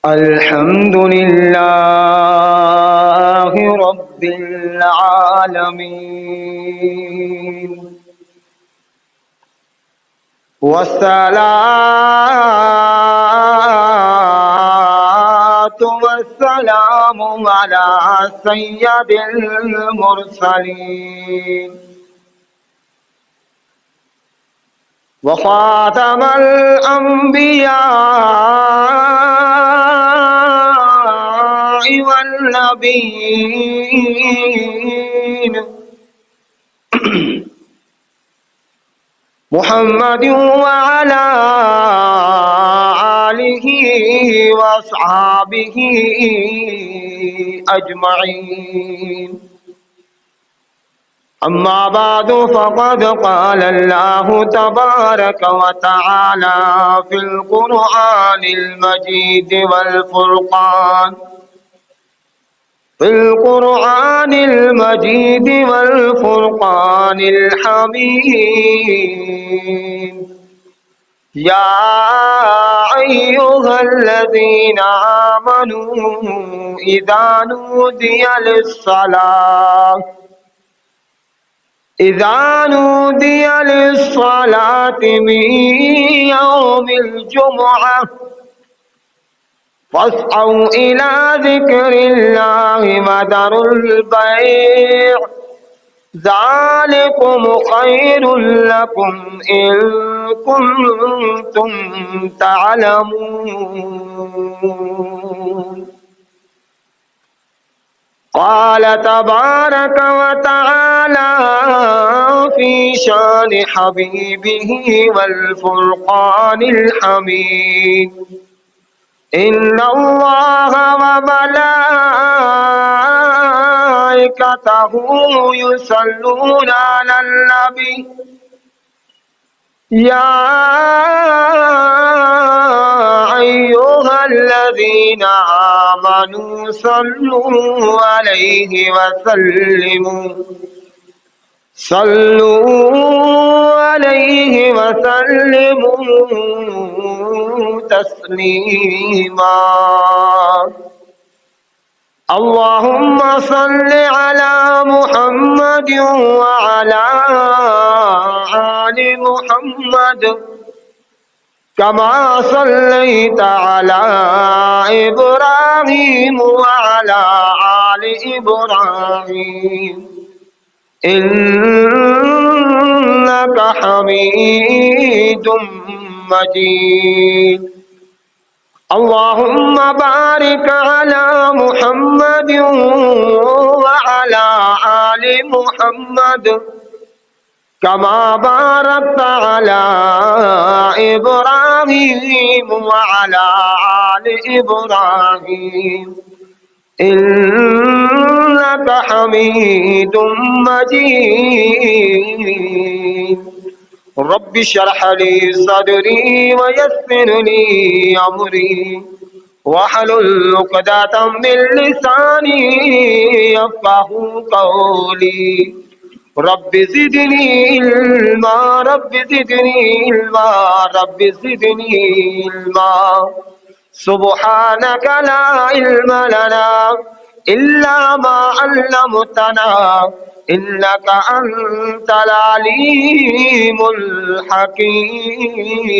अल्हम्दुलिल्लाहि रब्बिल आलमीन वस्सलातु वस्सलामु अला सय्यदिल मुरसलीन व खातमल अंबिया वल नबीय्यीन मुहम्मद व अला आलिहि व अस्हाबिहि अजमईन। अम्मा बादु फ़क़द क़ाल अल्लाहु तबारक व तआला फ़िल क़ुरआनिल मजीद वल फ़ुरक़ान हमीद। या अय्युहल्लज़ीना आमनू इज़ा नूदिया लिस्सलाति मिन यौमिल जुमुअह फ़स्अऊ इला ज़िक्रिल्लाहि व ज़रुल बैअ ज़ालिकुम ख़ैरुल लकुम इन कुन्तुम तअलमून। क़ाल तबारक व तआला फ़ी शान हबीबिही वल फ़ुरक़ानिल हमीद। इन्नल्लाह व मलाइकतहु युसल्लूना अलन नबी या अय्युहल्लज़ीना आमनू सल्लू अलैहि व सल्लिमू तस्लीमा। अल्लाहुम्मा सल्लि अला मुहम्मद व अला आलि मुहम्मद कमा सल्लैता अला इब्राहीम व अला आलि इब्राहीम इन्नका हमीदुम मजीद। अल्लाहुम्मा बारिक अला मुहम्मद व अला आलि मुहम्मद कमा बारकता अला इब्राहीम व अला आलि इब्राहीम इन्नका हमीदुम मजीद। रब्बि शरह ली सदरी व यस्सिर ली अमरी वहलुल उक़दतम मिन लिसानी यफ़क़हू क़ौली। Rabbi ज़िदनी इल्मा rabbi ज़िदनी इल्मा rabbi ज़िदनी इल्मा। सुब्हानक ला इल्म लना इल्ला मा अल्लमतना इन्नका अंतल अलीमुल हकीम।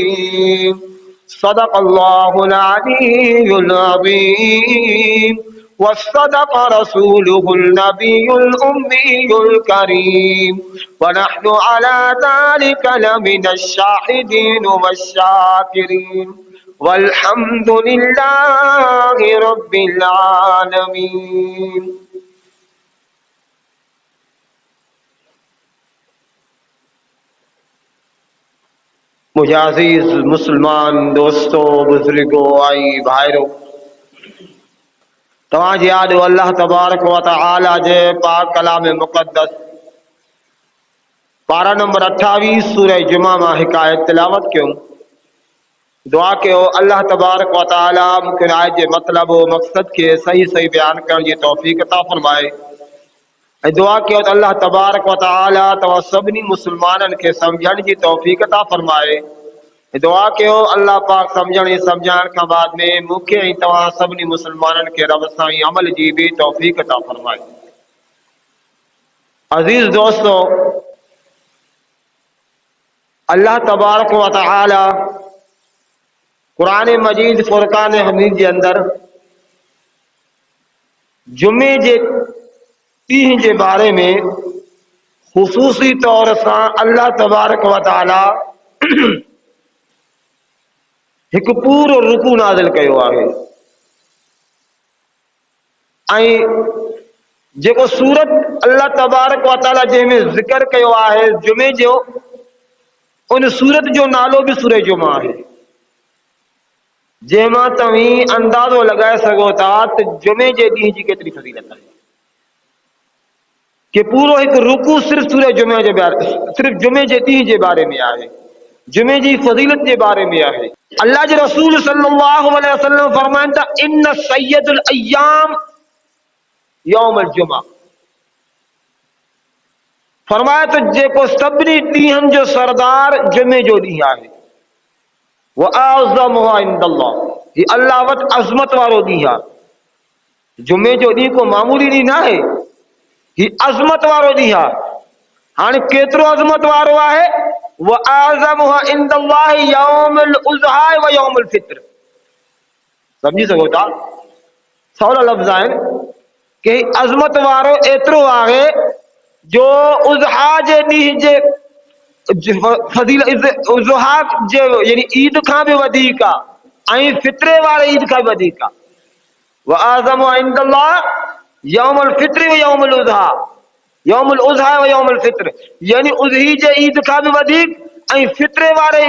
सदक़ल्लाहुल अलीयुल अज़ीम व सदक़ रसूलुहुन नबियुल उम्मियुल करीम व नहनु अला ज़ालिका लमिनश शाहिदीन वश्शाकिरीन वल्हम्दुलिल्लाहि रब्बिल आलमीन। मुझे अजीज मुसलमान दोस्तों बुजुर्गो आई भाइरों तवाजी याद अल्लाह तबारक व तआला जे पाक कलाम मुक़द्दस पारा नंबर 28 सूरह जुमा मां हिकायत तिलावत क्यों। दुआ कयो अल्लाह तबारक व तआला मूंखे आयत जे मतलब व मक़सद के सही सही बयान करण जी तौफ़ीक़ अता फरमाए। दुआ कयो अल्लाह तबारक व तआला तव्हां सभिनी मुसलमाननि खे समझण जी तौफ़ीक़ अता फरमाए दुआ कयो अल्लाह पाक समझण समझाइण खां बाद में मूंखे ऐं तव्हां सभिनी मुस्लमाननि खे रब साईं अमल जी भी तौफ़ीक़ अता फरमाए। अज़ीज़ दोस्तों, अल्लाह तबारक व तआला कुरान मजीद फुरकान हमीद के अंदर जुमे के ॾींहं के बारे में खुसूसी तौर से अल्लाह तबारक व तआला एक पूरो रुकू नाज़िल कयो आहे। जो सूरत अल्लाह तबारक व तआला जंहिंमें ज़िक्र कयो आहे जुमे जो, उन सूरत जो नालो भी सूरह जुमा है। जंहिंमां तव्हीं अंदाज़ो लगाए सघो था त जुमे जे ॾींहं जी केतिरी फज़ीलत आहे, कि पूरो एक रुकू सिर्फ सूरह जुमे जे बारे, सिर्फ जुमे जे ॾींहं जे बारे में आहे, जुमे जी फज़ीलत जे बारे में आहे। अल्लाह जे रसूल सल्लल्लाहु अलैहि वसल्लम फरमाइनि था, इन सैयदुल अय्याम यौमुल जुमा। फरमाया तो जेको सभिनी ॾींहंनि जो सरदार जुमे जो ॾींहुं आहे। वह आज़मुहा इंदल्लाह, ही अल्लाह वटि अज़मत वारो ॾींहुं आहे। जुमे जो ॾींहुं को मामूली ॾींहुं न आहे, ही अज़मत वारो ॾींहुं आहे। हाणे केतिरो अज़मत वारो आहे? वह आज़मुहा इंदल्लाह यौमुल उज़हा व यौमुल फित्र। समझी सघो था? सवला लफ़्ज़ आहिनि कि अज़मत वारो एतिरो आहे जो उज़हा जे ॾींहं जे उज़हा जे यानी ईद खां भी वधीक आहे ऐं फित्रे वारे ईद खां भी वधीक आहे। व आज़म इंदल्लाह यौमुल फित्र व यौमुल उज़हा, यौमुल उज़हा व यौमुल फित्र, यानी उज़ही जे ईद खां भी वधीक ऐं फित्रे वारे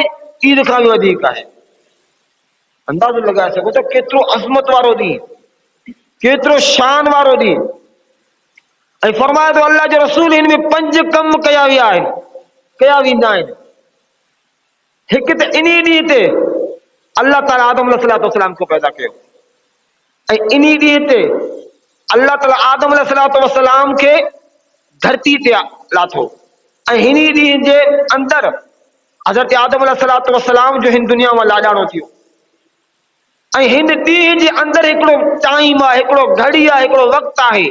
ईद खां भी वधीक आहे। अंदाज़ो लगाए सघो था केतिरो अज़मत वारो ॾींहुं, केतिरो शान वारो ॾींहुं। ऐं फरमाए तो अल्लाह जे रसूल इन में 5 कम कया विया आहिनि, कया वेंदा आहिनि। हिकु त इन ॾींहं ते अल्लाह ताला आदम अलैहिस्सलाम को पैदा कयो, ऐं इन ॾींहं ते अल्लाह ताला आदम अलैहिस्सलाम के धरती ते लाथो, ऐं हिन ॾींहं जे अंदर हज़रत आदम अलैहिस्सलाम जो हिन दुनिया में लाॾाणो थियो। ऐं हिन ॾींहं जे अंदर हिकिड़ो टाइम आहे, हिकिड़ो घड़ी आहे, हिकिड़ो वक़्तु आहे,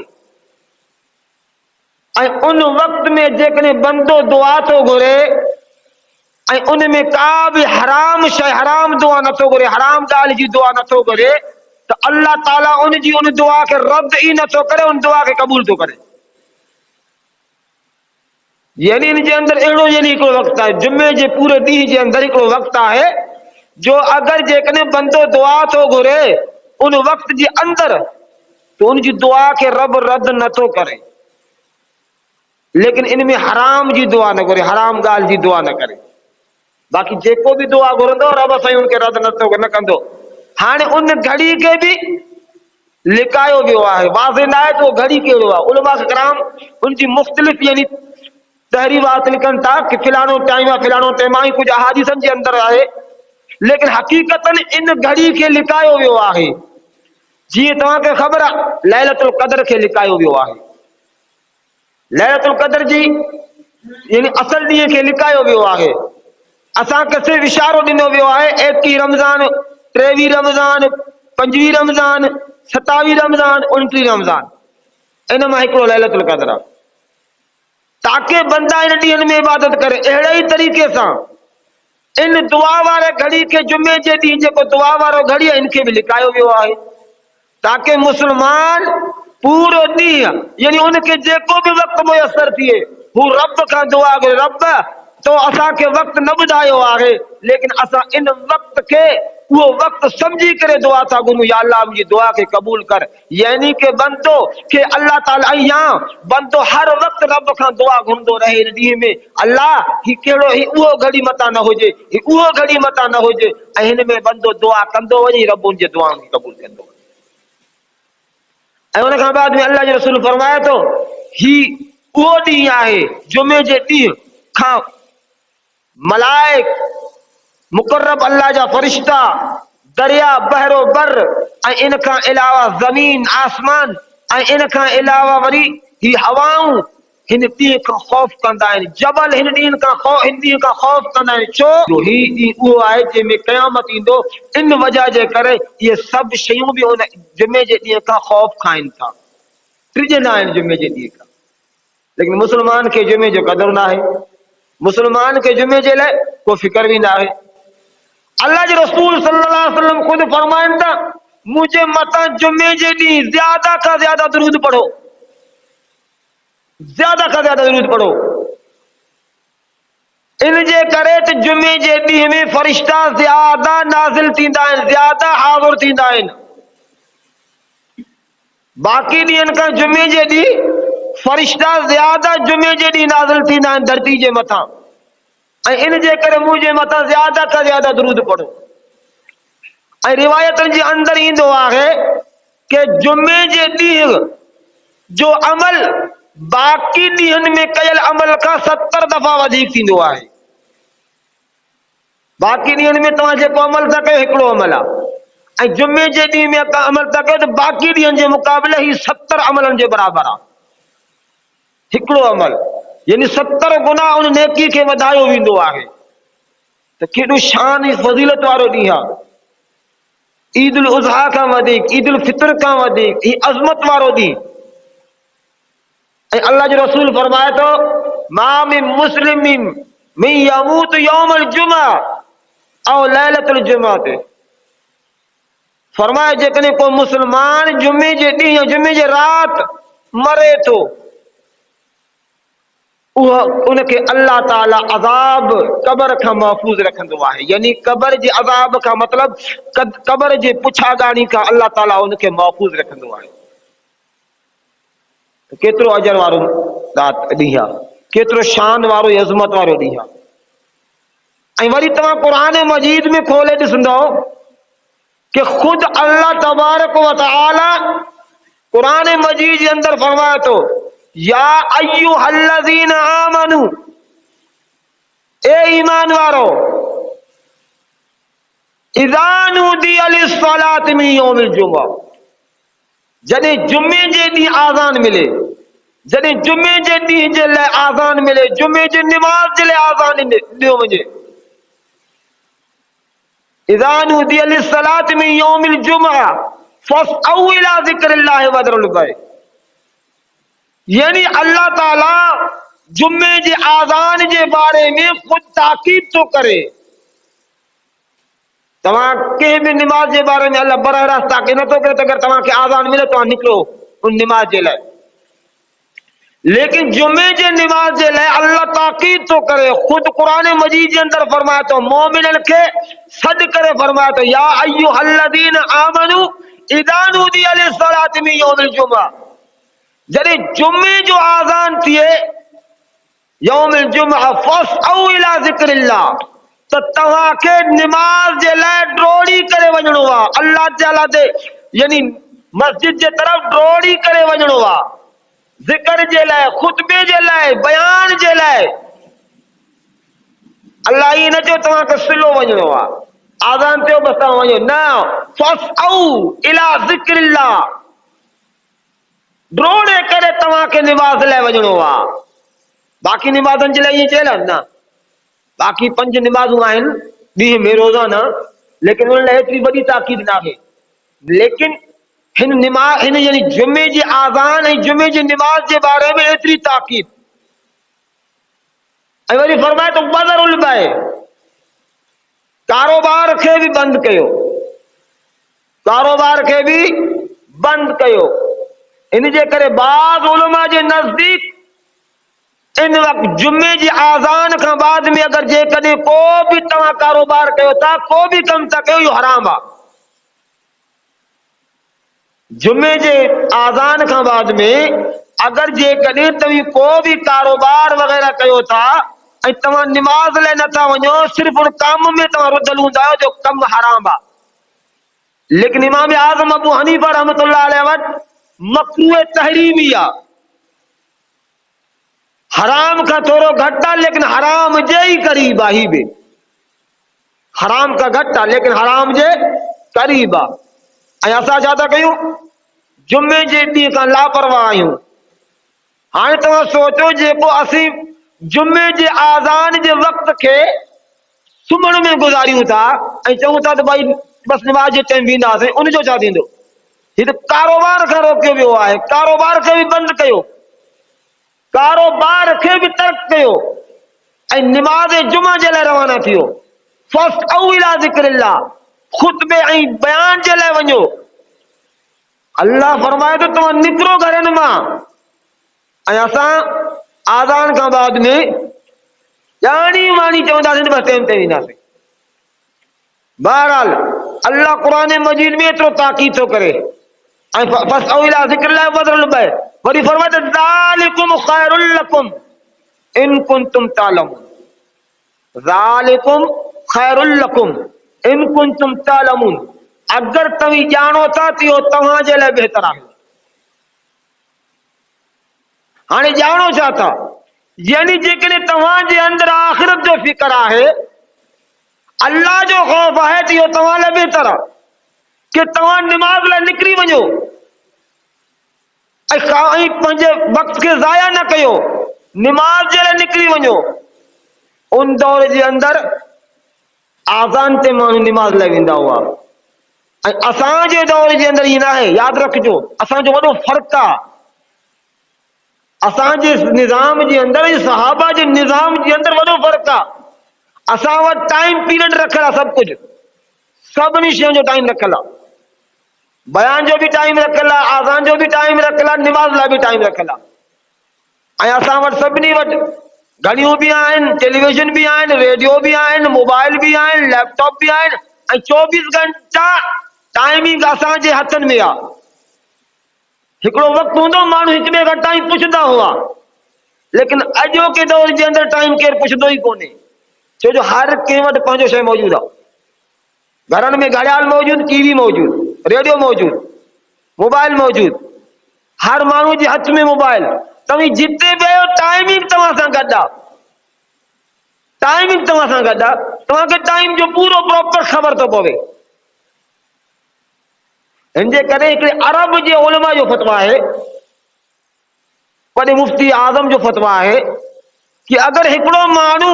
ऐं उन वक़्त में जेकॾहिं बंदो दुआ थो घुरे ऐं उन में का भी हराम शइ, हराम दुआ नथो घुरे, हराम ॻाल्हि जी दुआ नथो घुरे, तो अल्लाह ताला उन जी उन दुआ के रद्द ही नथो करे, उन दुआ के कबूल तो करे। यानी इन जे अंदर अहिड़ो यानी हिकिड़ो वक़्तु आहे, जुमे जे पूरे ॾींहं जे अंदर हिकिड़ो वक़्तु आहे जो अगर जेकॾहिं बंदो दुआ थो घुरे उन वक़्त जे अंदर, तो उन जी दुआ के रब रद्द नथो करे। लेकिन इनमें हराम जी दुआ न घुरे, हराम ॻाल्हि जी दुआ न करे। बाक़ी जेको भी दुआ घुरंदो रब साईं उनके रद्द न कंदो। हाणे उन घड़ी के भी लिकायो वियो आहे, वाज़े न आहे तो घड़ी कहिड़ो आहे। उलमा कराम उनजी मुख़्तलिफ़ यानी तहरीरात लिखनि था कि फिलानो टाइम आहे, फिलानो टाइम आहे, कुछ अहादीसनि जे अंदर आहे। लेकिन हकीकतन इन घड़ी के लिकायो वियो आहे। जीअं तव्हांखे ख़बर आहे लैलतुल क़द्र के लिकायो वियो आहे। लैलतुल क़द्र जी यानी असल ॾींहं के लिकायो वियो आहे। असांखे सिर्फ़ इशारो ॾिनो वियो आहे 21 रमज़ान, 23 रमज़ान, 25 रमज़ान, 27 रमज़ान, 29 रमज़ान, इन मां हिकिड़ो लैलतुल क़द्र आहे, ताकि बंदा इन ॾींहंनि में इबादत करे। अहिड़े ई तरीक़े सां इन दुआ वारे घड़ी के जुमे जे ॾींहुं जेको दुआ वारो घड़ी आहे इनखे भी लिकायो वियो आहे, ताकि मुस्लमान पूरो ॾींहुं यानी उनके जेको भी वक़्तु मुयसर थिए हू रब खां दुआ घुरे, रब तो असांखे वक़्तु न ॿुधायो आहे, लेकिन असां इन वक़्त के वो वक़्त समझी करे दुआ था घुरूं, या अल्लाह मुंहिंजी दुआ के कबूल कर। यानी कि बंदो के अल्लाह ताला या बंदो हर वक़्त रब खां दुआ घुरंदो रहे इन ॾींहं में, अल्लाह ही कहिड़ो ही उहो घड़ी मता न हुजे, ही उहो घड़ी मता न हुजे, ऐं हिन में बंदो दुआ कंदो वञे, रब उनजे दुआउनि खे कबूल कंदो। ऐं उन खां बाद में अल्लाह जो रसूल फरमाए थो ही उहो ॾींहुं आहे जुमे जे ॾींहुं खां मलाइक मुक़र्रब अल्लाह जा फरिश्ता दरिया बहरो बर ऐं इन खां अलावा ज़मीन आसमान ऐं इन खां अलावा वरी ही हवाऊं हिन ॾींहं खां ख़ौफ़ कंदा आहिनि, जबल हिन ॾींहं खां ख़ौफ़ कंदा आहिनि। छो? ही ॾींहुं उहो आहे जंहिंमें क़यामत ईंदो। इन वजह जे करे इहे सभु शयूं बि उन जुमे जे ॾींहं खां ख़ौफ़ खाइनि था, टिजंदा आहिनि जुमे जे ॾींहं खां। लेकिन मुस्लमान खे जुमे जो क़दुरु न आहे, मुस्लमान खे जुमे जे लाइ को फिकर बि न आहे। अल्लाह जे रसूल सल्लल्लाहु अलैहि वसल्लम खुद फरमाइनि था, मुझे मतां जुमे जे ॾींहुं ज्यादा खां ज्यादा दुरूद पढ़ो, ज्यादा खां ज्यादा दुरूद पढ़ो। इन जे करे त जुमे जे ॾींहं में फरिश्ता ज्यादा नाज़िल थींदा आहिनि, ज्यादा हाज़िर थींदा आहिनि। बाक़ी ॾींहंनि खां जुमे जे ॾींहुं फरिश्ता ज्यादा जुमे जे ॾींहुं नाज़िल थींदा आहिनि धरती जे मथां। ऐं इन जे करे मुंहिंजे मथां ज्यादा खां ज्यादा दुरूद पढ़ो। ऐं रिवायतनि जे अंदरि ईंदो आहे कि जुमे जे ॾींहुं जो अमल बाक़ी ॾींहंनि में कयल अमल खां 70 दफ़ा वधीक थींदो आहे। बाक़ी ॾींहंनि में तव्हां जेको अमल था कयो हिकिड़ो अमल आहे, ऐं जुमे जे ॾींहं में का अमल था कयो त बाक़ी ॾींहंनि जे मुक़ाबले ही 70 अमलनि जे बराबरि आहे हिकिड़ो अमल, यानी 70 गुना उन नेकी खे वधायो वेंदो आहे। त केॾो शान ऐं फज़ीलत वारो ॾींहुं आहे। ईद उल अज़हा खां वधीक, ईद उल फितर खां वधीक ही अज़मत वारो ॾींहुं। ऐं अल्लाह जो रसूल फरमाए थो, मा मिन मुस्लिमिन मिन यमूत यौमल जुमा औ लैलतुल जुमा ते। फरमाए जेकॾहिं को मुस्लमान जुमे जे ॾींहुं या जुमे जे राति मरे थो, उनखे अल्लाह ताला अज़ाब क़बर खां महफ़ूज़ रखंदो आहे। यानी क़बर जे अज़ाब खां मतिलबु क़बर जे पुछागाणी खां अल्लाह ताला उनखे महफ़ूज़ रखंदो आहे। केतिरो अजर वारो ॾींहुं आहे, केतिरो शान वारो अज़मत वारो ॾींहुं आहे। ऐं वरी तव्हां क़ुरान मजीद में खोले ॾिसंदो कि ख़ुदि अल्लाह तबारक व तआला क़ुरान मजीद जे अंदरि फरमाए थो, या अय्युहल्लज़ीना आमनू, ए ईमान वारो, इज़ा नूदिया लिस्सलाति मिन यौमिल जुमा, जॾहिं जुमे जे ॾींहुं आज़ान मिले, जॾहिं जुमे जे ॾींहुं जे लाइ आज़ान मिले, जुमे जी निमाज़ जे लाइ आज़ान ॾिनो वञे, इज़ा नूदिया लिस्सलाति मिन यौमिल जुमा फस्अऊ इला ज़िक्रिल्लाहि व ज़रुल बैअ। यानी अल्लाह ताला जुमे जे आज़ान जे बारे में खुद ताकीद थो करे। तव्हां कंहिं बि निमाज़ जे बारे में अल्लाह बरह रास्त ताकीद नथो करे त अगरि तव्हांखे आज़ान मिले तव्हां निकिरो उन निमाज़ जे लाइ। लेकिन जुमे जे निमाज़ जे लाइ अल्लाह ताकीद थो करे, खुद क़ुरान मजीद जे अंदरि फरमाए थो, मोमिननि खे सॾु करे फरमाए थो, या अय्युहल्लज़ीना आमनू इज़ा नूदिया लिस्सलाति मिन यौमिल जुमा, जॾहिं जुमे जो आज़ान थिए यौमिल जुमा फस्अऊ इला ज़िक्रिल्लाह, त तव्हांखे निमाज़ जे लाइ डोड़ी करे वञिणो आहे, अल्लाह ताला ते यानी मस्जिद जे तरफ़ डोड़ी करे वञिणो आहे, ज़िक्र जे लाइ, खुतबे जे लाइ, बयान जे लाइ। अल्लाह ई न चयो तव्हांखे सिलो वञिणो आहे, आज़ान थियो बसि तव्हां वञो, न, फस्अऊ इला ज़िक्रिल्लाह, डोड़े करे तव्हांखे निमाज़ लाइ वञिणो आहे। बाक़ी निमाज़नि जे लाइ ईअं चयल आहे न, बाक़ी 5 निमाज़ूं आहिनि ॾींहं में रोज़ाना, लेकिन उन लाइ एतिरी वॾी ताकीद न आहे। लेकिन हिन यानी जुमे जी आज़ान ऐं जुमे जी निमाज़ जे बारे में एतिरी ताकीद। ऐं वरी फरमाए तो वज़रुल बैअ, कारोबार खे बि बंदि कयो, कारोबार खे बि बंदि कयो। इन जे करे बाज़ उलमा जे नज़दीक इन वक़्तु जुमे जी आज़ान खां बाद में अगरि जेकॾहिं को बि तव्हां कारोबार कयो था, को बि कमु था कयो, इहो हराम आहे। जुमे जे आज़ान खां बाद में अगरि जेकॾहिं तव्हीं को बि कारोबार वग़ैरह कयो था ऐं तव्हां निमाज़ लाइ नथा वञो, सिर्फ़ु उन कम में तव्हां रुधल हूंदा आहियो जो कमु हराम आहे। लेकिन इमाम आज़म अबू हनीफ़ा रहमतुल्लाह अलैहि वटि मकरूह तहरीमी आहे, हराम का थोड़ो घटि आहे, लेकिन हराम जे ही करीब आहे। ही बि हराम का घटि आहे, लेकिन हराम जे करीब आहे। ऐं असां छा था कयूं, जुमे जे ॾींहं खां लापरवाह आहियूं। हाँ तव्हां सोचो जेको असीं जुमे जे आज़ान जे वक़्त खे सुम्हण में गुज़ारियूं था ऐं चऊं था त भाई बस नमाज जे टाइम वेंदासीं, उनजो छा थींदो? हीउ त कारोबार खां रोकियो वियो आहे, कारोबार खे बि बंदि कयो, कारोबार खे बि तर्क कयो ऐं निमाज़ जुमा जे लाइ रवाना थियो। फस्ट इला ज़िक्रिल्लाह, खुतबे ऐं बयान जे लाइ वञो। अल्लाह फरमाए थो तव्हां निकिरो घरनि मां, ऐं असां आज़ान खां बाद में ॼाणी वाणी चवंदासीं त बस टाइम ते वेंदासीं। बहरहाल अल्लाह क़ुरान मजीद में एतिरो ताक़ीद थो करे ऐं फसअउ इला ज़िक्रिल्लाह वज़रुल बै, वरी फरमाए त ज़ालिकुम खैरुल लकुम इन कुंतुम तालमून, ज़ालिकुम खैरुल लकुम इन कुंतुम तालमून, अगर तव्हीं ॼाणो था त इहो तव्हां जे लाइ बहितर आहे। हाणे ॼाणो छा था, यानी जेकॾहिं तव्हांजे अंदरि आख़िरत जो फिक्र आहे, अल्लाह जो ख़ौफ़ आहे त इहो तव्हां लाइ बहितर आहे कि तव्हां निमाज़ लाइ निकिरी वञो ऐं पंहिंजे वक़्त खे ज़ाया न कयो, निमाज़ जे लाइ निकिरी वञो। उन दौर जे अंदरि आज़ान ते माण्हू निमाज़ लाइ वेंदा हुआ ऐं असांजे दौर जे अंदरि ईअं न आहे। यादि रखिजो, असांजो वॾो फ़र्क़ु आहे। असांजे निज़ाम जे अंदरि, सहाबा जे निज़ाम जे अंदरि वॾो फ़र्क़ु आहे। असां वटि टाइम पीरियड रखियल आहे, सभु कुझु, सभिनी शयुनि जो टाइम रखियल आहे। बयान जो बि टाइम रखियल आहे, आज़ान जो बि टाइम रखियल आहे, निमाज़ लाइ बि टाइम रखियल आहे। ऐं असां वटि सभिनी वटि घड़ियूं बि आहिनि, टेलीविज़न बि आहिनि, रेडियो बि आहिनि, मोबाइल बि आहिनि, लैपटॉप बि आहिनि ऐं 24 घंटा टाइमिंग असांजे हथनि में आहे। हिकिड़ो वक़्तु हूंदो माण्हू हिक ॿिए खां टाइम पुछंदा हुआ, लेकिन अॼोके दौर जे अंदरि टाइम केरु पुछंदो ई कोन्हे, छो जो हर कंहिं वटि पंहिंजो शइ मौजूदु आहे। घरनि में घड़ियाल मौजूदु, टीवी मौजूदु, रेडियो मौजूदु, मोबाइल मौजूदु, हर माण्हू जे हथ में मोबाइल। तव्हीं जिते बि आहियो टाइमिंग तव्हां सां गॾु आहे, टाइमिंग तव्हां सां गॾु आहे, तव्हांखे टाइम जो पूरो प्रॉपर ख़बर थो पवे। हिन जे करे हिकिड़े अरब जे उलमा जो फतवा आहे, वॾे मुफ्ती आज़म जो फतवा आहे कि अगरि हिकिड़ो माण्हू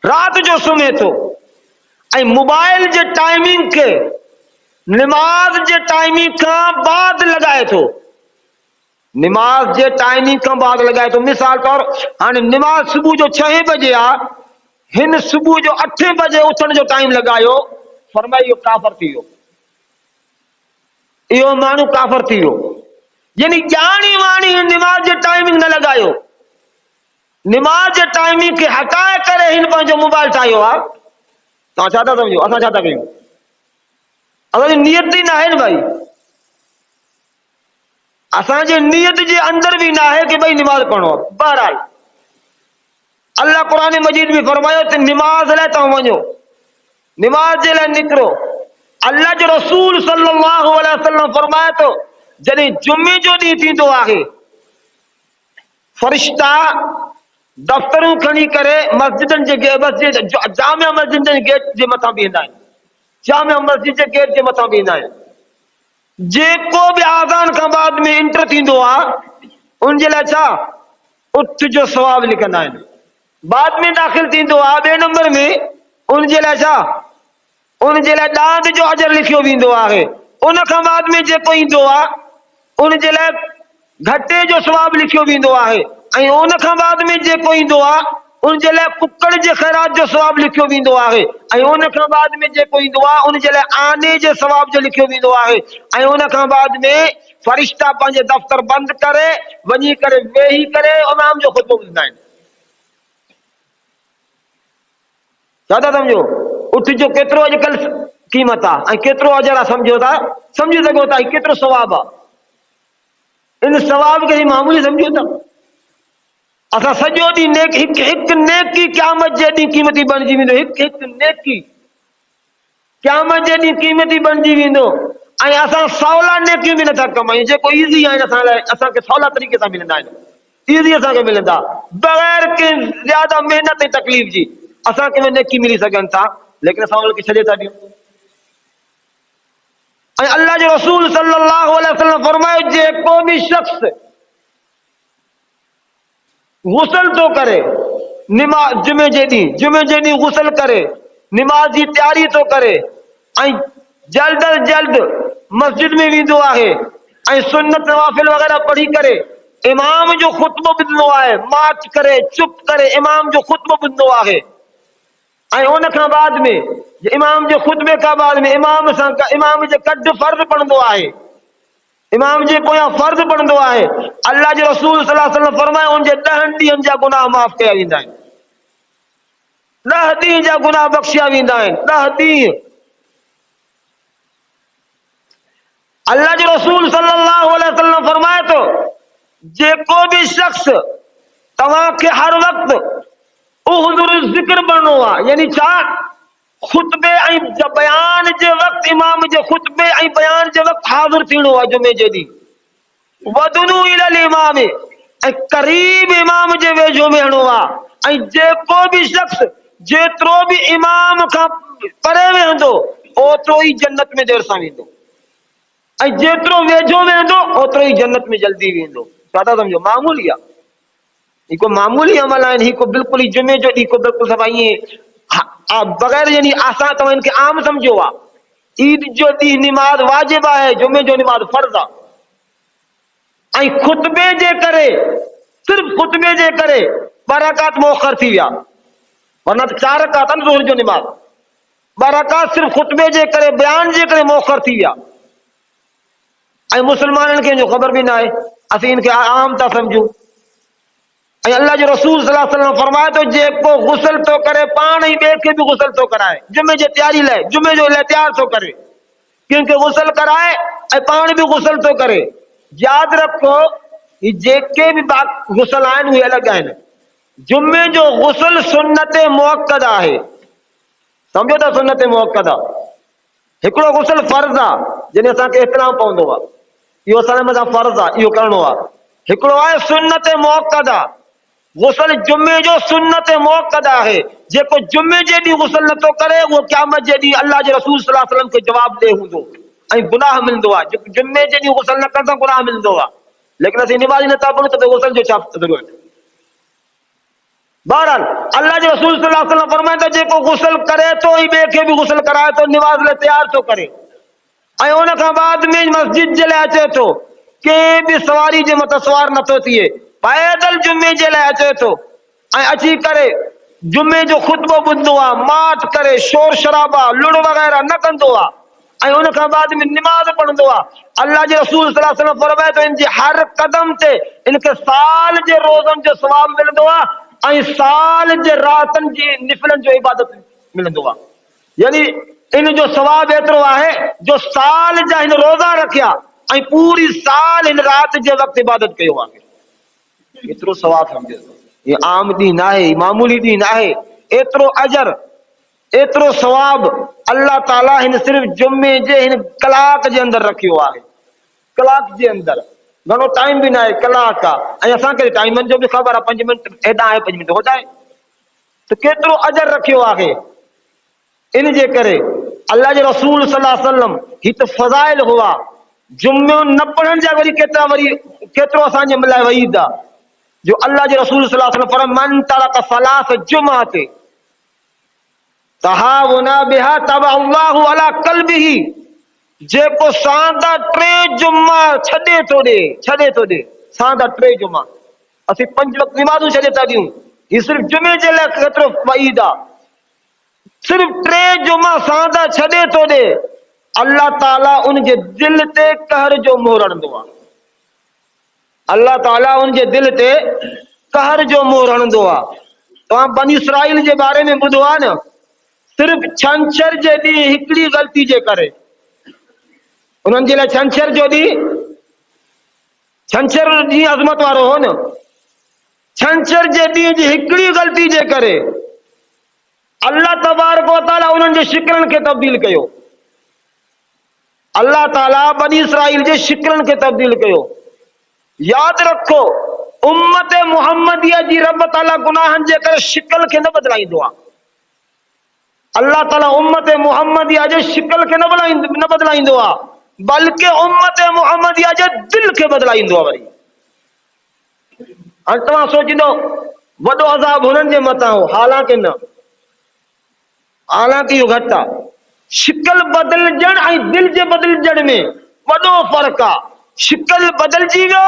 राति जो सुम्हे थो ऐं मोबाइल जे टाइमिंग खे निमाज़ जे टाइमिंग खां बाद लॻाए थो, निमाज़ जे टाइमिंग खां बाद लॻाए थो, मिसाल तौर हाणे निमाज़ सुबुह जो 6 बजे आहे, हिन सुबुह जो 8 बजे उथण जो टाइम लॻायो, फरमाए इहो काफ़िर थी वियो, इहो माण्हू काफ़िर थी वियो। यानी ॼाणी वाणी निमाज़ जे टाइमिंग न लॻायो, निमाज़ जे टाइमिंग खे हटाए करे हिन पंहिंजो मोबाइल ठाहियो आहे। तव्हां छा था सम्झो, असां छा था कयूं? असांजी नियत ई न आहे न भाई, असांजे नियत जे अंदरि बि न आहे कि भई निमाज़ पढ़णो आहे। बहरहाल अल्लाह क़ुरान मजीद में फरमायो त निमाज़ लाइ तव्हां वञो, निमाज़ जे लाइ निकिरो। अल्लाह जो रसूल सल्लल्लाहु अलैहि वसल्लम फरमाए थो जॾहिं जुमे जो ॾींहुं थींदो आहे, फ़रिश्ता दफ़्तरूं खणी करे मस्जिदनि जे जामिया मस्जिद जे गेट जे मथां बीहंदा आहिनि, जामिया मस्जिद जे गेट जे मथां बीहंदा आहिनि। जेको बि आज़ान खां बाद में इंटर थींदो आहे उन जे लाइ छा उठ जो सवाब लिखंदा आहिनि, बाद में दाख़िल थींदो आहे 2 नंबर में, उन जे लाइ छा, उन जे लाइ ॾांद जो अजर लिखियो वेंदो आहे। उन खां बाद में जेको ईंदो आहे उन जे लाइ घटे जो सवाब लिखियो वेंदो आहे ऐं उन खां बाद में जेको ईंदो आहे उन जे लाइ कुकड़ जे ख़ैरात जो सवाब लिखियो वेंदो आहे ऐं उन खां बाद में जेको ईंदो आहे उन जे लाइ आने जे सवाब जो लिखियो वेंदो आहे ऐं उन खां बाद में फ़रिश्ता पंहिंजे दफ़्तर बंदि करे वञी करे वेही करे इमाम जो ख़ुतबो ॿुधंदा आहिनि। छा था सम्झो, उठ जो केतिरो अॼुकल्ह क़ीमत आहे ऐं केतिरो अजर आहे, सम्झो था, सम्झी सघो था केतिरो सवाब आहे। इन सवाब खे मामूली सम्झो था। असां सॼो ॾींहुं हिकु नेकी क़यामत जे ॾींहुं क़ीमती बणिजी वेंदो, हिकु नेकी क़यामत जे ॾींहुं क़ीमती बणिजी वेंदो ऐं असां सवला नेकियूं बि नथा कमायूं, जेको ईज़ी आहिनि असां लाइ, असांखे सवला तरीक़े सां मिलंदा आहिनि, ईज़ी असांखे मिलंदा बग़ैर कंहिं ज़्यादा महिनत ऐं तकलीफ़ जी असांखे उहे नेकी मिली सघनि था, लेकिन असां उन्हनि खे छॾे था ॾियूं। ऐं अल्लाह जो रसूल सल्लल्लाहु अलैहि वसल्लम फरमायो जेको बि शख़्स गुसल तो करे, निमाज जुमे जे ॾींहुं गुसल करे, निमाज जी तैयारी तो करे, ऐं जल्द अज जल्द मस्जिद में वेंदो आहे ऐं सुन्नत नवाफिल वग़ैरह पढ़ी करे इमाम जो ख़ुतबो ॿुधंदो आहे, मार्च करे चुप करे इमाम जो ख़ुतबो ॿुधंदो आहे। ऐं उन खां बाद में इमाम जे ख़ुतबे खां बाद में इमाम जे कड फर्ज़ पढ़ंदो आहे, इमाम जे पोयां फर्ज़ पढ़ंदो आहे। अल्लाह जे रसूल सल्लल्लाहु अलैहि वसल्लम फरमायो उन जे 10 ॾींहंनि जा गुनाह माफ़ कया वेंदा आहिनि, 10 ॾींहं जा गुनाह बख़्शिया वेंदा आहिनि, 10 ॾींहं। अल्लाह जे रसूल सल्लल्लाहु अलैहि वसल्लम फरमाए थो जेको भी शख्स तव्हांखे हर वक्त उहुदुर ज़िक्र पढ़णो आहे, यानी छा, खुतबे ऐं बयान जे वक्त इमाम जे खुतबे ऐं बयान जे वक्त हाज़िर थीणो आहे जुमे जे ॾींहुं, वदनु इलल इमाम, ऐं करीब इमाम जे वेझो में हणो आहे। ऐं जेको भी शख्स जेतिरो भी इमाम खां परे वेहंदो ओतिरो ई जन्नत में देर सां वेंदो, ऐं जेतिरो वेझो वेंदो ओतिरो ई जन्नत में जल्दी वेंदो। छा था सम्झो? मामूली आहे, ही को मामूली अमल आहिनि, ही को बिल्कुल ही जुमे जो ॾींहुं को बिल्कुल सभु ईअं बग़ैर यानी आसान तव्हां इनखे आम सम्झो आहे। ईद जो ॾींहुं निमाज़ वाजिब आहे, जुमे जो निमाज़ फर्ज़ आहे। ऐं खुतबे जे करे, सिर्फ़ खुतबे जे करे 2 रकात मुअख़र थी विया, वरना 4 रकात आहिनि ज़ोहर जो निमाज़, 2 रकात सिर्फ़ खुतबे जे करे बयान जे करे मुअख़र थी विया। ऐं मुस्लमाननि खे जो ख़बर बि न आहे, असीं इनखे आम था सम्झूं। ऐं अल्लाह जो रसूल सल्लल्लाहु अलैहि वसल्लम फरमाए थो जेको गुसल तो करे पाण ई ॿिए खे बि गुसल तो कराए, जुमे जे तैयारी लाइ, जुमे जो लाइ तैयार थो करे, कंहिंखे गुसल कराए ऐं पाण बि गुसल थो करे। यादि रखो ही जेके बि गुसल आहिनि उहे अलॻि आहिनि। जुमे जो गुसल सुन्नत मुअक्कद आहे, सम्झो था, सुन्नत मुअक्कद आहे। हिकिड़ो गुसल फर्ज़ आहे जंहिंमें असांखे इहतिराम पवंदो आहे, इहो असांजे मथां फर्ज़ आहे, इहो करिणो आहे। हिकिड़ो आहे सुन्नत मुअक्कद आहे, गुसल जुमे जो सुन्नत मुअक्कद आहे। जेको जुमे जे ॾींहुं गुसल नथो करे उहो क़यामत जे ॾींहुं अल्लाह जे रसूल सल्लल्लाहु अलैहि वसल्लम खे जवाब ॾे हूंदो ऐं गुनाह मिलंदो आहे। जेको जुमे जे ॾींहुं गुसल न कंदो गुनाह मिलंदो आहे, लेकिन असीं निमाज़ नथा पढ़ूं त गुसल जो छा ज़रूरत। बहरहाल अल्लाह जे रसूल सल्लल्लाहु अलैहि वसल्लम फरमाए थो जेको गुसल करे थो ई ॿिए खे बि गुसल कराए थो, निमाज़ लाइ तैयार थो करे, ऐं उन खां बाद में मस्जिद जे लाइ अचे थो, कंहिं बि सवारी जे मथां सवार नथो थिए, पैदल जुमे जे लाइ अचे थो ऐं अची करे जुमे जो ख़ुतबो ॿुधंदो आहे, माठ करे शोर शराबा लुड़ वग़ैरह न कंदो आहे, ऐं उन खां बाद में निमाज़ पढ़ंदो आहे। अल्लाह जे रसूल सल्लल्लाहु अलैहि वसल्लम फरमाए थो इन जे हर कदम ते इनखे साल जे रोज़नि जो सवाब मिलंदो आहे ऐं साल जे रातनि जी निफिलनि जो इबादत मिलंदो आहे। यानी इन जो सवाब एतिरो आहे जो साल जा हिन रोज़ा रखिया ऐं पूरी साल हिन रात जे वक़्तु इबादत कयो आहे, एतिरो सवाब सम्झो। ये आम ॾींहुं न आहे, मामूली ॾींहुं न आहे। एतिरो अजर, एतिरो सवाब अल्लाह ताला हिन सिर्फ़ जुमे जे हिन कलाक जे अंदरि रखियो आहे, कलाक जे अंदरि, घणो टाइम बि न आहे, कलाक आहे। ऐं असांखे टाइमनि जो बि ख़बर आहे, 5 मिंट हेॾां आहे 5 मिंट होॾां आहे, त केतिरो अजर रखियो आहे। इन जे करे अल्लाह जे रसूल सल्लल्लाहु अलैहि वसल्लम ही त फज़ाइल हुआ, जुम्मो न पढ़ण जा वरी केतिरो असांजे लाइ वईद आहे जो अल्लाह जे रसूल सल्लल्लाहु अलैहि वसल्लम फरमाए मन तरक सलास जुमअत तहावुना बिहा तबअल्लाहु अला क़ल्बिही, जेको सांदा 3 जुम्मा छॾे थो ॾे सांदा 3 जुम्मा, असीं 5 वक़्त निमाज़ूं छॾे था ॾियूं, ही सिर्फ़ जुमे जे लाइ केतिरो वईद आहे। सिर्फ 3 जुमा सांदा छॾे थो ॾे, अल्लाह ताला उन जे दिल ते कहर जो मोहर हणंदो आहे, अल्लाह ताला उन जे दिल ते कहर जो मोहर हणंदो आहे। तव्हां बनी इसराइल जे बारे में ॿुधो आहे न, सिर्फ छंछर जे ॾींहुं हिकिड़ी ग़लती जे करे, उन्हनि जे लाइ छंछर जो ॾींहुं, छंछर ॾींहुं अज़मत वारो हो न, छंछर जे ॾींहुं जी हिकिड़ी ग़लती जे करे अल्लाह तबारक व तआला उन्हनि जे शिकरनि खे तब्दील कयो, अल्लाह ताला बनी इसराइल जे शिकरनि खे तब्दील कयो। यादि रखो उम्मत मुहम्मदिया जी रब ताला गुनाहनि जे करे शिकल खे न बदिलाईंदो आहे, अल्लाह ताला उम्मत मुहम्मदिया जे शिकल खे न बदिलाईंदो आहे, बल्कि उम्मत मुहम्मदिया जे दिल खे बदिलाईंदो आहे। वरी हाणे तव्हां सोचींदो वॾो अज़ाब हुननि जे मथां हो, हालांकि न, हालांकि इहो घटि आहे। शिकल बदिलजण ऐं दिल जे बदिलजण में वॾो फ़र्क़ु आहे। शिकल बदिलजी वियो,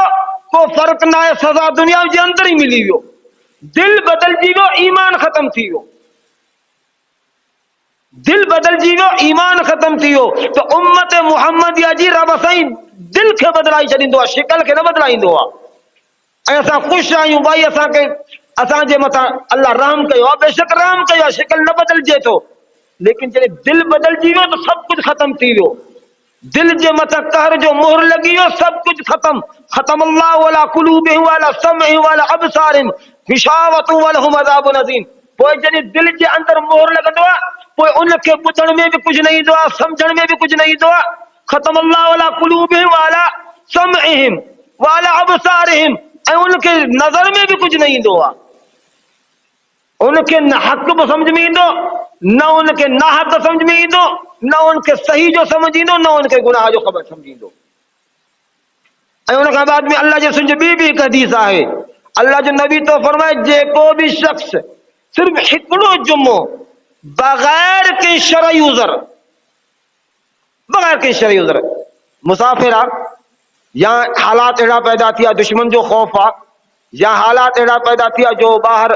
को फ़र्क़ु न आहे, सज़ा दुनिया जे अंदर ई मिली वियो। दिल बदिलजी वियो, ईमान ख़तम थी वियो। दिल बदिलजी वियो, ईमान ख़तम थी वियो। त उम्मत मुहम्मदिया जी रब साईं दिल खे बदिलाए छॾींदो आहे, शिकल खे न बदिलाईंदो आहे। ऐं असां ख़ुशि आहियूं भाई, असांखे असांजे मथां अल्लाह रहम कयो आहे, बेशक रहम कयो आहे, शिकल न बदिलजे थो। लेकिन जॾहिं दिल बदिलजी वियो त सभु कुझु ख़तम थी वियो। दिल जे मथां कहर जो मोहर लॻी वियो, सभु कुझु ख़तम। ख़तम अल्लाहु अला क़ुलूबिहिम व अला समइहिम व अला अबसारिहिम गिशावतुन व लहुम अज़ाबुन अज़ीम। पोइ जॾहिं दिल जे अंदर मोहर लॻंदो आहे, पोइ उनखे ॿुधण में बि कुझु न ईंदो आहे, सम्झण में बि कुझु न ईंदो आहे। ख़तम अल्लाहु अला क़ुलूबिहिम व अला समइहिम व अला अबसारिहिम, ऐं उनखे नज़र में बि कुझु न ईंदो आहे। उनखे न हक़ बि सम्झ में ईंदो, न उनखे ना हक़ सम्झ में ईंदो, न उनखे सही जो सम्झ ईंदो, न उनखे गुनाह जो ख़बर सम्झ ईंदो। ऐं उन खां बाद में अल्लाह जे सुञ ॿी हिकु हदीस आहे। अल्लाह जो नबी तो फरमाए, जेको बि शख़्स सिर्फ़ हिकिड़ो जुमो बग़ैर कंहिं शरई उज़र, बग़ैर कंहिं शरई उज़र, मुसाफ़िर आहे, या हालात अहिड़ा पैदा थिया, दुश्मन जो ख़ौफ़ आहे, या हालात अहिड़ा पैदा थिया जो ॿाहिरि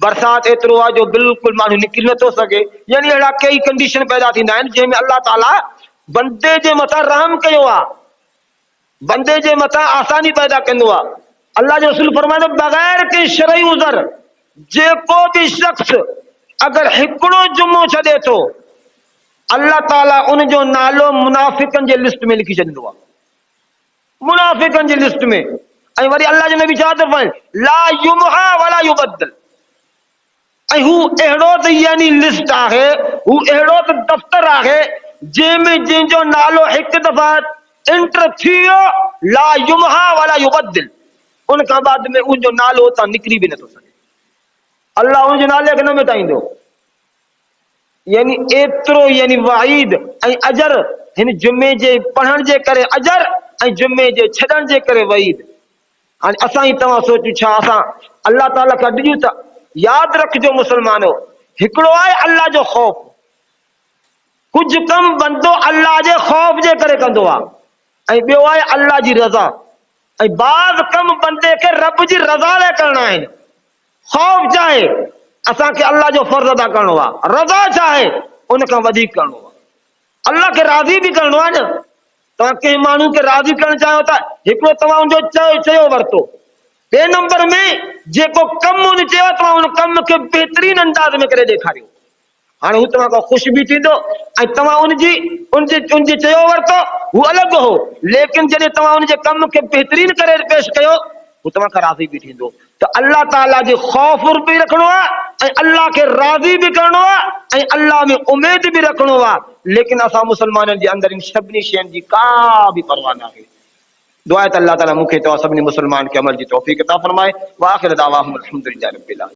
बरसाति एतिरो आहे जो बिल्कुलु माण्हू निकिरी नथो सघे, यानी अहिड़ा कई कंडीशन पैदा थींदा आहिनि जंहिंमें अल्लाह ताला बंदे जे मथां रहम कयो आहे, बंदे जे मथां आसानी पैदा कंदो आहे। अल्लाह जो रसूल फरमाइनि, बग़ैर कंहिं शरई उज़र जेको बि शख़्स अगरि हिकिड़ो जुमो छॾे थो, अल्लाह ताला उन जो नालो मुनाफ़िकनि जे लिस्ट में लिखी छॾींदो आहे, मुनाफ़िकनि जी लिस्ट में। ऐं वरी अल्लाह जो नबी छा थो फरमाए, ला युमहा वला युबद्दल। ऐं हू अहिड़ो त यानी लिस्ट आहे, हू अहिड़ो त दफ़्तर आहे जंहिंमें जंहिंजो नालो हिकु दफ़ा एंटर थी वियो, ला युमहा वला युबद्दल, उन खां बाद में उनजो नालो उतां निकिरी बि नथो सघे। अल्लाह उनजे नाले खे न मिटाईंदो। यानी एतिरो यानी वाइद ऐं अजर हिन जुमे जे पढ़ण जे करे अजर, ऐं जुमे जे छॾण जे करे वईद। हाणे असां ई तव्हां सोचूं, छा असां अल्लाह ताला खां ॾिजूं था? यादि रखिजो मुस्लमानो, हिकिड़ो आहे अल्लाह जो ख़ौफ़, कुझु कम बंदो अल्लाह जे ख़ौफ़ जे करे कंदो आहे, ऐं ॿियो आहे अल्लाह जी रज़ा। ऐं बाज़ कम बंदे खे रब जी रज़ा लाइ करणा आहिनि। ख़ौफ़ चाहे असांखे अल्लाह जो फ़र्ज़ अदा करणो आहे, रज़ा चाहे उन खां वधीक करणो आहे, अल्लाह खे राज़ी बि करणो आहे न। तव्हां कंहिं माण्हू खे राज़ी करणु चाहियो था, हिकिड़ो तव्हां उनजो चयो वरितो, ॿिए नंबर में जेको कमु उन चयो तव्हां उन कम खे बहितरीन अंदाज़ में करे ॾेखारियो। हाणे हू तव्हां खां ख़ुशि बि थींदो, ऐं तव्हां उनजे चयो वरितो, हू अलॻि हो, लेकिन जॾहिं तव्हां उनजे कम खे बहितरीन करे पेश कयो, हू तव्हां खां राज़ी बि थींदो। त अल्लाह ताला जो ख़ौफ़ बि रखणो आहे, ऐं अल्लाह खे राज़ी बि करणो आहे, ऐं अल्लाह में उमेद बि रखणो आहे। लेकिन असां मुस्लमाननि जे अंदरि इन सभिनी शयुनि जी का बि परवाह न आहे। दुआ है अल्लाह ताला मूंखे तव्हां सभिनी मुस्लमान खे अमल जी तौफ़ीक़ अता फरमाए। व आखिर दावाहुम अल्हम्दुलिल्लाहि रब्बिल आलमीन।